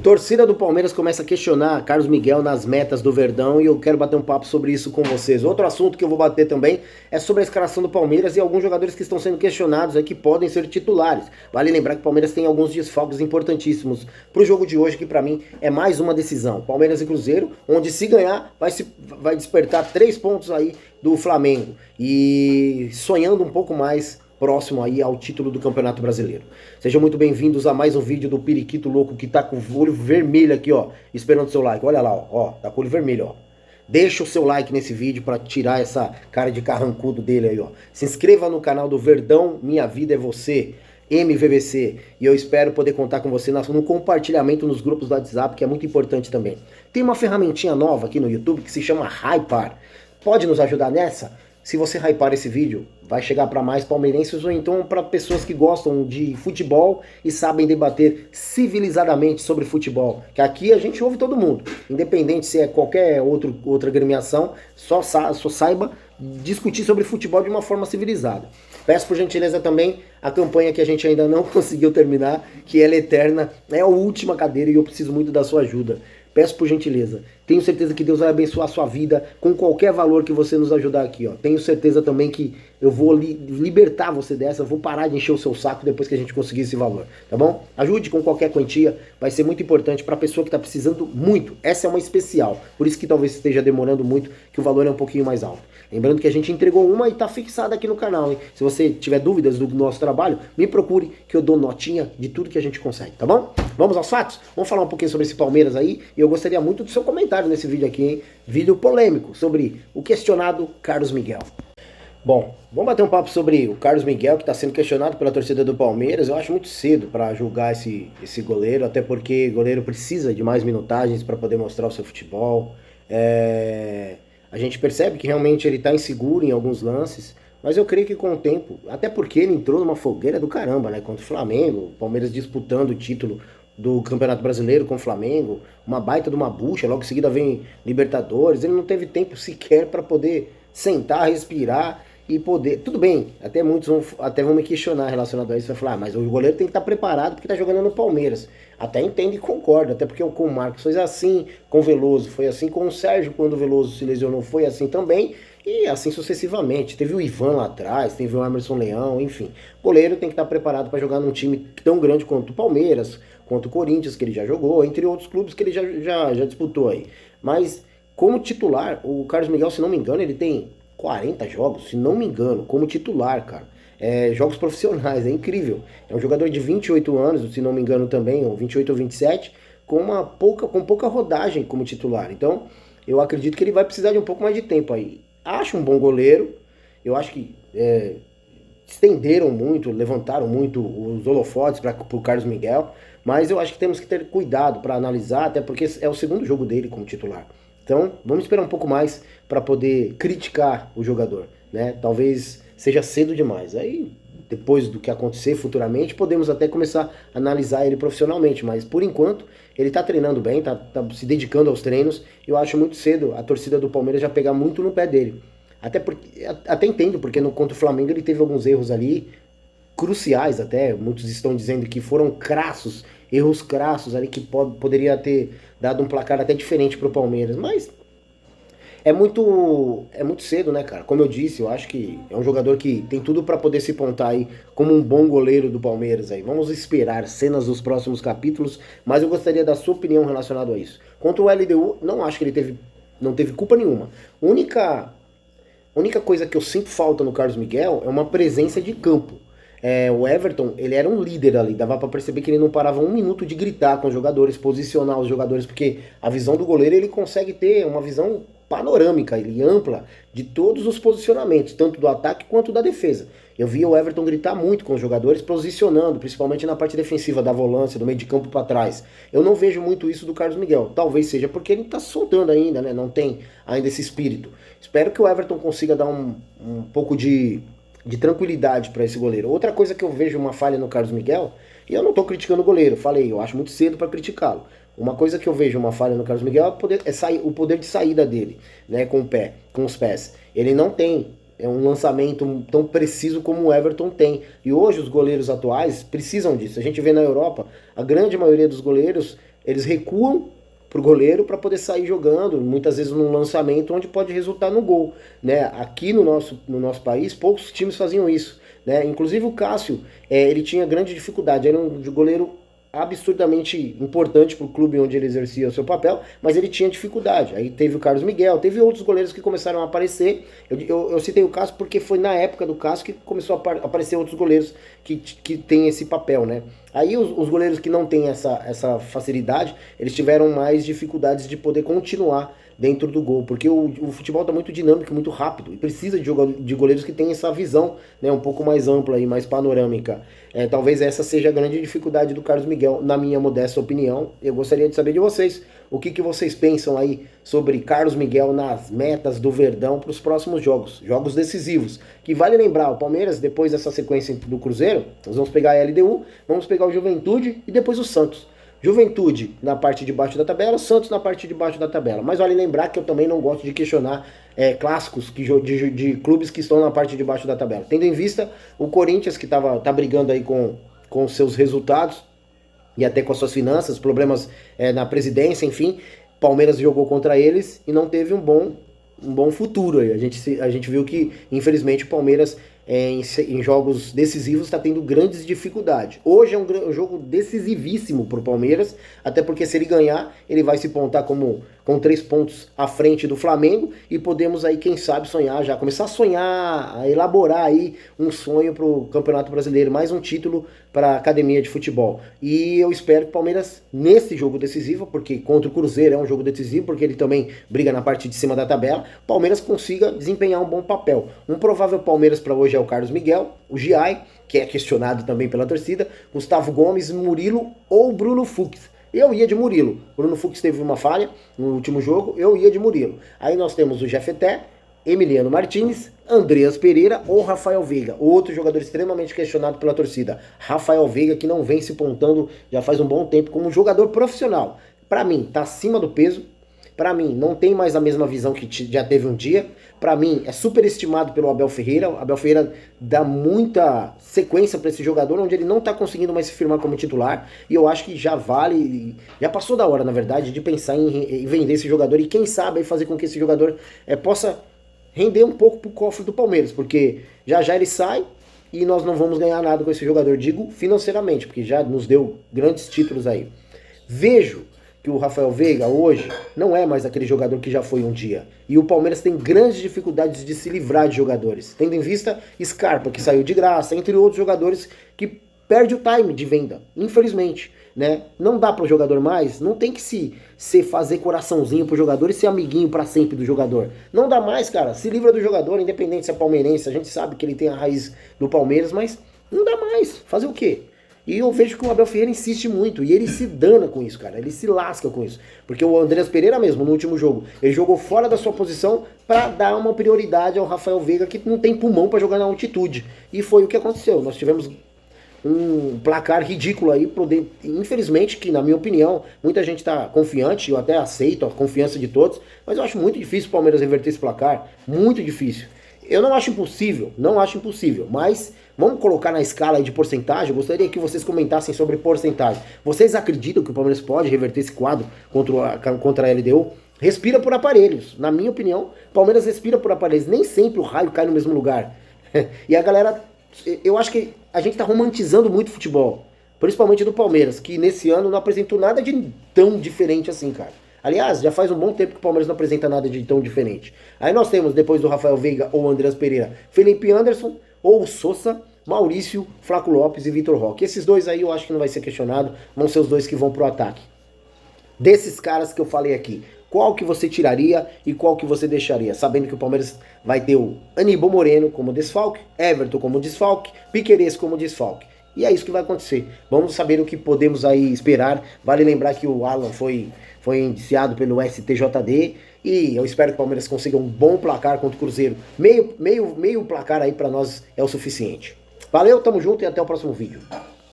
Torcida do Palmeiras começa a questionar Carlos Miguel nas metas do Verdão e eu quero bater um papo sobre isso com vocês. Outro assunto que eu vou bater também é sobre a escalação do Palmeiras e alguns jogadores que estão sendo questionados aí que podem ser titulares. Vale lembrar que o Palmeiras tem alguns desfalques importantíssimos para o jogo de hoje, que para mim é mais uma decisão. Palmeiras e Cruzeiro, onde se ganhar vai despertar 3 pontos aí do Flamengo e sonhando um pouco mais próximo aí ao título do Campeonato Brasileiro. Sejam muito bem-vindos a mais um vídeo do Periquito Louco, que tá com o olho vermelho aqui, ó, esperando o seu like. Olha lá, ó, tá com o olho vermelho, ó. Deixa o seu like nesse vídeo para tirar essa cara de carrancudo dele aí, ó. Se inscreva no canal do Verdão, Minha Vida é Você, MVVC, e eu espero poder contar com você no compartilhamento nos grupos do WhatsApp, que é muito importante também. Tem uma ferramentinha nova aqui no YouTube que se chama Hypar. Pode nos ajudar nessa? Se você hypar esse vídeo, vai chegar para mais palmeirenses ou então para pessoas que gostam de futebol e sabem debater civilizadamente sobre futebol. Que aqui a gente ouve todo mundo, independente se é qualquer outra agremiação, só saiba discutir sobre futebol de uma forma civilizada. Peço por gentileza também a campanha que a gente ainda não conseguiu terminar, que ela é eterna, é a última cadeira e eu preciso muito da sua ajuda. Peço por gentileza. Tenho certeza que Deus vai abençoar a sua vida com qualquer valor que você nos ajudar aqui, ó. Tenho certeza também que eu vou libertar você dessa, eu vou parar de encher o seu saco depois que a gente conseguir esse valor, tá bom? Ajude com qualquer quantia, vai ser muito importante para a pessoa que está precisando muito. Essa é uma especial, por isso que talvez esteja demorando muito, que o valor é um pouquinho mais alto. Lembrando que a gente entregou uma e está fixada aqui no canal, hein? Se você tiver dúvidas do nosso trabalho, me procure que eu dou notinha de tudo que a gente consegue, tá bom? Vamos aos fatos? Vamos falar um pouquinho sobre esse Palmeiras aí, e eu gostaria muito do seu comentário nesse vídeo aqui, hein? Vídeo polêmico sobre o questionado Carlos Miguel. Bom, vamos bater um papo sobre o Carlos Miguel, que está sendo questionado pela torcida do Palmeiras. Eu acho muito cedo para julgar esse goleiro, até porque o goleiro precisa de mais minutagens para poder mostrar o seu futebol. A gente percebe que realmente ele está inseguro em alguns lances, mas eu creio que com o tempo, até porque ele entrou numa fogueira do caramba, né? Contra o Flamengo, o Palmeiras disputando o título do Campeonato Brasileiro com o Flamengo, uma baita de uma bucha, logo em seguida vem Libertadores, ele não teve tempo sequer para poder sentar, respirar e poder... Tudo bem, até muitos vão me questionar relacionado a isso, vai falar, mas o goleiro tem que estar preparado porque está jogando no Palmeiras. Até entendo e concordo, até porque com o Marcos foi assim, com o Veloso foi assim, com o Sérgio quando o Veloso se lesionou foi assim também, e assim sucessivamente. Teve o Ivan lá atrás, teve o Emerson Leão, enfim. O goleiro tem que estar preparado para jogar num time tão grande quanto o Palmeiras, quanto o Corinthians, que ele já jogou, entre outros clubes que ele já disputou aí. Mas como titular, o Carlos Miguel, se não me engano, ele tem 40 jogos, se não me engano, como titular, cara. Jogos profissionais, é incrível. É um jogador de 28 anos, se não me engano também, ou 28 ou 27, com pouca rodagem como titular. Então, eu acredito que ele vai precisar de um pouco mais de tempo aí. Acho um bom goleiro, eu acho que estenderam muito, levantaram muito os holofotes para o Carlos Miguel, mas eu acho que temos que ter cuidado para analisar, até porque é o segundo jogo dele como titular. Então, vamos esperar um pouco mais para poder criticar o jogador, né? Talvez seja cedo demais. Aí, depois do que acontecer futuramente, podemos até começar a analisar ele profissionalmente, mas por enquanto ele está treinando bem, tá se dedicando aos treinos. Eu acho muito cedo a torcida do Palmeiras já pegar muito no pé dele. Até entendo, porque contra o Flamengo ele teve alguns erros ali, cruciais até, muitos estão dizendo que foram crassos, erros crassos ali que poderia ter dado um placar até diferente para o Palmeiras, mas é muito cedo, né, cara? Como eu disse, eu acho que é um jogador que tem tudo para poder se pontar aí como um bom goleiro do Palmeiras aí. Vamos esperar cenas dos próximos capítulos, mas eu gostaria da sua opinião relacionado a isso. Contra o LDU, não acho que ele não teve culpa nenhuma. A única coisa que eu sinto falta no Carlos Miguel é uma presença de campo. O Everton, ele era um líder ali, dava pra perceber que ele não parava um minuto de gritar com os jogadores, posicionar os jogadores, porque a visão do goleiro, ele consegue ter uma visão panorâmica, ele ampla de todos os posicionamentos, tanto do ataque quanto da defesa. Eu via o Everton gritar muito com os jogadores, posicionando, principalmente na parte defensiva, da volância, do meio de campo para trás. Eu não vejo muito isso do Carlos Miguel, talvez seja porque ele tá soltando ainda, né? Não tem ainda esse espírito. Espero que o Everton consiga dar um pouco de tranquilidade para esse goleiro. Outra coisa que eu vejo uma falha no Carlos Miguel, e eu não estou criticando o goleiro, falei, eu acho muito cedo para criticá-lo. Uma coisa que eu vejo uma falha no Carlos Miguel é o poder de saída dele, né, com os pés. Ele não tem um lançamento tão preciso como o Everton tem. E hoje os goleiros atuais precisam disso. A gente vê na Europa, a grande maioria dos goleiros eles recuam pro goleiro para poder sair jogando, muitas vezes num lançamento onde pode resultar no gol, né? Aqui no nosso país, poucos times faziam isso, né? Inclusive o Cássio, ele tinha grande dificuldade, era um goleiro absurdamente importante para o clube onde ele exercia o seu papel, mas ele tinha dificuldade. Aí teve o Carlos Miguel, teve outros goleiros que começaram a aparecer. Eu citei o Cássio porque foi na época do Cássio que começou a aparecer outros goleiros que têm esse papel, né? Aí os goleiros que não têm essa facilidade, eles tiveram mais dificuldades de poder continuar dentro do gol, porque o futebol está muito dinâmico, muito rápido, e precisa de goleiros que tenham essa visão, né, um pouco mais ampla e mais panorâmica. Talvez essa seja a grande dificuldade do Carlos Miguel, na minha modesta opinião. Eu gostaria de saber de vocês, o que vocês pensam aí sobre Carlos Miguel nas metas do Verdão para os próximos jogos decisivos. Que vale lembrar, o Palmeiras, depois dessa sequência do Cruzeiro, nós vamos pegar a LDU, vamos pegar o Juventude e depois o Santos. Juventude na parte de baixo da tabela, Santos na parte de baixo da tabela. Mas vale lembrar que eu também não gosto de questionar clássicos de clubes que estão na parte de baixo da tabela. Tendo em vista o Corinthians, que tá brigando aí com seus resultados e até com as suas finanças, problemas na presidência, enfim. Palmeiras jogou contra eles e não teve um bom futuro aí. A gente viu que, infelizmente, o Palmeiras em jogos decisivos está tendo grandes dificuldades. Hoje é um jogo decisivíssimo para o Palmeiras, até porque se ele ganhar, ele vai se pontar com 3 pontos à frente do Flamengo e podemos aí, quem sabe, sonhar já, começar a sonhar, a elaborar aí um sonho para o Campeonato Brasileiro, mais um título para a Academia de Futebol. E eu espero que o Palmeiras, nesse jogo decisivo, porque contra o Cruzeiro é um jogo decisivo, porque ele também briga na parte de cima da tabela, o Palmeiras consiga desempenhar um bom papel. Um provável Palmeiras para hoje é o Carlos Miguel, o Giai, que é questionado também pela torcida, Gustavo Gomes, Murilo ou Bruno Fux. Eu ia de Murilo. Bruno Fux teve uma falha no último jogo, eu ia de Murilo. Aí nós temos o Jefeté, Emiliano Martins, Andreas Pereira ou Rafael Veiga, outro jogador extremamente questionado pela torcida. Rafael Veiga, que não vem se pontando já faz um bom tempo como um jogador profissional. Para mim, tá acima do peso. Para mim, não tem mais a mesma visão que já teve um dia. Para mim, é superestimado pelo Abel Ferreira. O Abel Ferreira dá muita sequência para esse jogador, onde ele não está conseguindo mais se firmar como titular. E eu acho que já passou da hora, na verdade, de pensar em vender esse jogador. E quem sabe aí fazer com que esse jogador possa render um pouco pro cofre do Palmeiras. Porque já ele sai e nós não vamos ganhar nada com esse jogador, digo financeiramente, porque já nos deu grandes títulos aí. Vejo que o Rafael Veiga hoje não é mais aquele jogador que já foi um dia. E o Palmeiras tem grandes dificuldades de se livrar de jogadores. Tendo em vista Scarpa, que saiu de graça, entre outros jogadores que perde o time de venda, infelizmente. Né? Não dá para o jogador mais, não tem que se fazer coraçãozinho pro jogador e ser amiguinho para sempre do jogador. Não dá mais, cara. Se livra do jogador, independente se é palmeirense. A gente sabe que ele tem a raiz do Palmeiras, mas não dá mais. Fazer o quê? E eu vejo que o Abel Ferreira insiste muito, e ele se dana com isso, cara, ele se lasca com isso. Porque o Andreas Pereira mesmo, no último jogo, ele jogou fora da sua posição para dar uma prioridade ao Rafael Veiga, que não tem pulmão para jogar na altitude. E foi o que aconteceu, nós tivemos um placar ridículo aí, infelizmente, que na minha opinião, muita gente está confiante, eu até aceito a confiança de todos, mas eu acho muito difícil o Palmeiras reverter esse placar, muito difícil. Eu não acho impossível, mas vamos colocar na escala aí de porcentagem. Eu gostaria que vocês comentassem sobre porcentagem. Vocês acreditam que o Palmeiras pode reverter esse quadro contra a LDU? Respira por aparelhos. Na minha opinião, o Palmeiras respira por aparelhos. Nem sempre o raio cai no mesmo lugar. E a galera, eu acho que a gente tá romantizando muito o futebol. Principalmente do Palmeiras, que nesse ano não apresentou nada de tão diferente assim, cara. Aliás, já faz um bom tempo que o Palmeiras não apresenta nada de tão diferente. Aí nós temos, depois do Rafael Veiga ou Andreas Pereira, Felipe Anderson ou Sousa, Maurício, Flaco Lopes e Vitor Roque. Esses dois aí eu acho que não vai ser questionado, vão ser os dois que vão pro ataque. Desses caras que eu falei aqui, qual que você tiraria e qual que você deixaria? Sabendo que o Palmeiras vai ter o Aníbal Moreno como desfalque, Everton como desfalque, Piquerez como desfalque. E é isso que vai acontecer. Vamos saber o que podemos aí esperar. Vale lembrar que o Alan foi indiciado pelo STJD e eu espero que o Palmeiras consiga um bom placar contra o Cruzeiro. Meio placar aí pra nós é o suficiente. Valeu, tamo junto e até o próximo vídeo.